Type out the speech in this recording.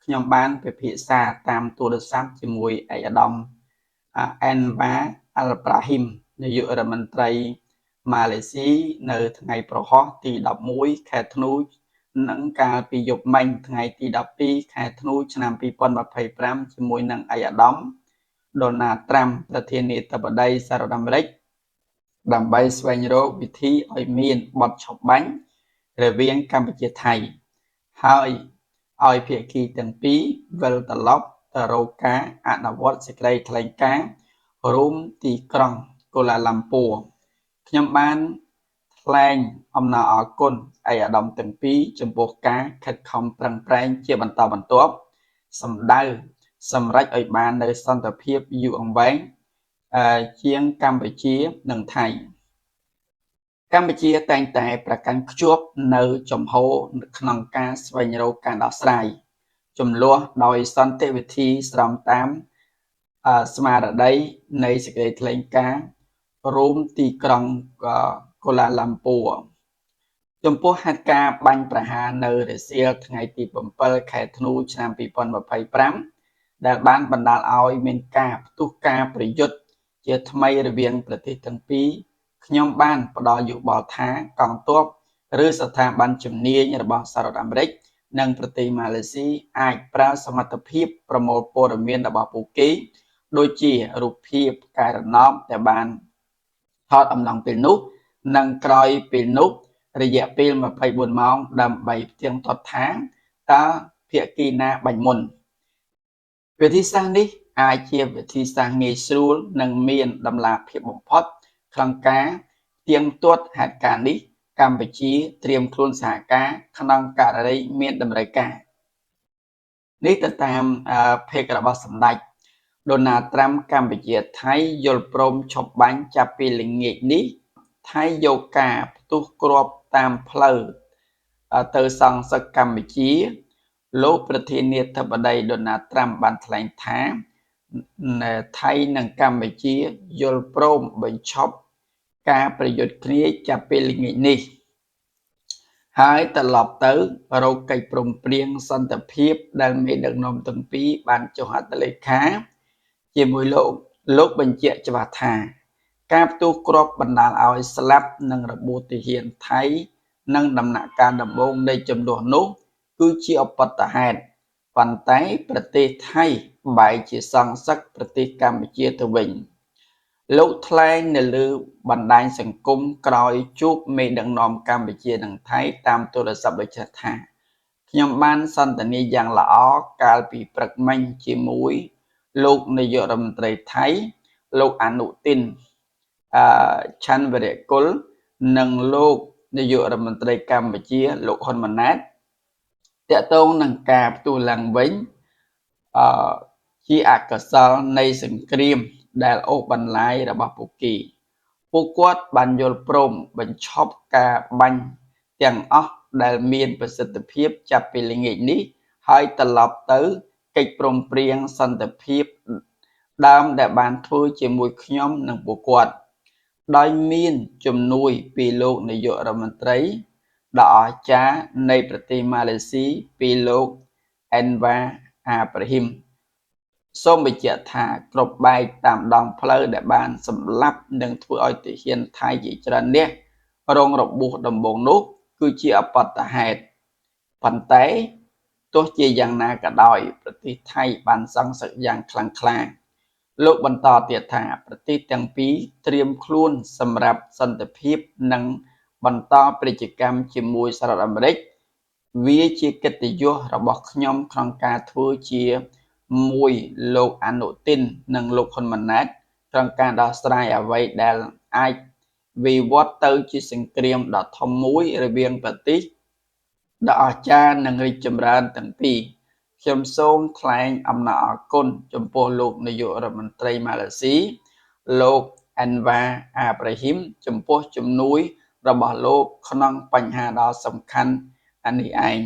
ខ្ញុំបានពិភាក្សាតាមទូរស័ព្ទជាមួយឯកឧត្តមអែនវ៉ាអាល់ប្រាហ៊ីមនាយករដ្ឋមន្ត្រីម៉ាឡេស៊ីនៅថ្ងៃប្រហោះទី11ខែធ្នូនិងកាលពីយប់មិញថ្ងៃទី12ខែធ្នូឆ្នាំ2025ជាមួយនឹងឯកឧត្តមដូណាល់ត្រាំប្រធានាធិបតីសហរដ្ឋអាមេរិកដើម្បីស្វែងរកវិធីឲ្យមានបទឆបាញ់រវាងកម្ពុជាថៃហើយឲ្យភាគីទាំងពីរវិលត្រឡប់ទៅរកការអនុវត្តសេចក្តីថ្លែងការណ៍រួមទីក្រុងកូឡាឡាំពួរខ្ញុំបានថ្លែងអំណរអគុណឯកឧត្តមទាំងពីរចំពោះការខិតខំប្រឹងប្រែងជាបន្តបន្ទាប់សម្ដៅសម្រេចឲ្យបាននូវសន្តិភាពយូរអង្វែងជាងកម្ពុជានិងថៃកម្ពុជាតែងតែប្រកាន់ខ្ជាប់នៅជំហរក្នុងការស្វែងរកការដោះស្រាយចំនួនដោយសន្តិវិធីស្របតាមស្មារតីនៃសេចក្តីថ្លែងការណ៍រួមទីក្រុងកូឡាឡាំពួរចំពោះហេតុការណ៍បាញ់ប្រហារនៅរសៀលថ្ងៃទី7ខែធ្នូឆ្នាំ2025ដែលបានបណ្ដាលឲ្យមានការផ្ទុះការប្រយុទ្ធជាថ្មីរវាងប្រទេសទាំងពីរខ្ញុំបានផ្ដល់យោបល់ថាកងទ័ពឬស្ថាប័នជំនាញរបស់សហរដ្ឋអាមេរិកនិងប្រទេសម៉ាឡេស៊ីអាចប្រើសមត្ថភាពប្រមូលព័ត៌មានរបស់ពួកគេដូចជារូបភាពកែរណបដែលបានថតអំឡុងពេលនោះនិងក្រោយពេលនោះរយៈពេល24ម៉ោងដើម្បីផ្ទៀងផ្ទាត់ថាតើភាគីណាបាញ់មុនវិធីសាស្ត្រនេះអាចជាវិធីសាស្ត្រងាយស្រួលនិងមានតម្លាភាពបំផុតក្នុងការផ្ទៀងផ្ទាត់ហេតុការណ៍នេះកម្ពុជាត្រៀមខ្លួនសហការក្នុងករណីមានតម្រូវការនេះទៅតាមเพจរបស់សម្ដេចដូណាល់ត្រាំកម្ពុជាថៃយល់ព្រមឈប់បាញ់ចាប់ពីល្ងាចនេះថៃយកការផ្ទុះគ្រាប់តាមផ្លូវទៅសងសឹកកម្ពុជាលោកប្រធានាធិបតីដូណាល់ត្រាំបានថ្លែងថាថៃនិងកម្ពុជាយល់ព្រមបញ្ឈប់ការប្រយុទ្ធគ្នាចាប់ពីល្ងាចនេះហើយត្រឡប់ទៅរកកិច្ចព្រមព្រៀងសន្តិភាពដែលមេដឹកនាំទាំងពីរបានចុះហត្ថលេខាជាមួយលោកបញ្ជាក់ច្បាស់ថាការផ្ទុះគ្រាប់បណ្ដាលឲ្យស្លាប់និងរបួសទាហានថៃនិងដំណាក់កាលដំបូងនៃចំនួននោះគឺជាអបតហេតុប៉ុន្តែប្រទេសថៃបែរជាសងសឹកប្រទេសកម្ពុជាទៅវិញលោកថ្លែងនៅលើបណ្ដាញសង្គមក្រោយជួបមេដឹកនាំកម្ពុជានិងថៃតាមទូរស័ព្ទដូចថាខ្ញុំបានសន្ទនាយ៉ាងល្អកាលពីព្រឹកមិញជាមួយលោកនាយករដ្ឋមន្ត្រីថៃលោកអនុទិនឆាន់វរៈគុលនិងលោកនាយករដ្ឋមន្ត្រីកម្ពុជាលោកហ៊ុនម៉ាណែតតាក់ទងនឹងការផ្ទុះឡើងវិញជាអកុសលនៃសង្គ្រាមដែលអូសបន្លាយរបស់ពួកគាត់បានយល់ព្រមបញ្ឈប់ការបាញ់ទាំងអស់ដែលមានប្រសិទ្ធភាពចាប់ពីល្ងាចនេះហើយត្រឡប់ទៅកិច្ចព្រមព្រៀងសន្តិភាពដើមដែលបានធ្វើជាមួយខ្ញុំនិងពួកគាត់ដោយមានជំនួយពីលោកនាយករដ្ឋមន្ត្រីដ៏អស្ចារ្យនៃប្រទេសម៉ាឡេស៊ីពីលោកអែនវ៉ាអាប្រាហ៊ីមសូមបញ្ជាក់ថាគ្រប់បែកតាមដងផ្លូវដែលបានសម្លាប់និងធ្វើឲ្យទាហានថៃជាច្រើននាក់រងរបួសដំបូងនោះគឺជាអបតហេតុប៉ុន្តែទោះជាយ៉ាងណាក៏ដោយប្រទេសថៃបានសង្សឹកយ៉ាងខ្លាំងក្លាលោកបន្តទៀតថាប្រទេសទាំងពីរត្រៀមខ្លួនសម្រាប់សន្តិភាពនិងបន្តពាណិជ្ជកម្មជាមួយសហរដ្ឋអាមេរិកវាជាកិត្តិយសរបស់ខ្ញុំក្នុងការធ្វើជាមួយលោកអនុទិននិងលោកហ៊ុនម៉ាណែតក្នុងការដោះស្រាយអ្វីដែលអាចវិវត្តទៅជាសង្គ្រាមដ៏ធំមួយរវាងប្រទេសដ៏អស្ចារ្យនិងរីកចម្រើនទាំងពីរខ្ញុំសូមថ្លែងអំណរអគុណចំពោះលោកនាយករដ្ឋមន្ត្រីម៉ាឡេស៊ីលោកអែនវ៉ាអាប្រាហ៊ីមចំពោះជំនួយរបស់លោកក្នុងបញ្ហាដ៏សំខាន់នេះឯង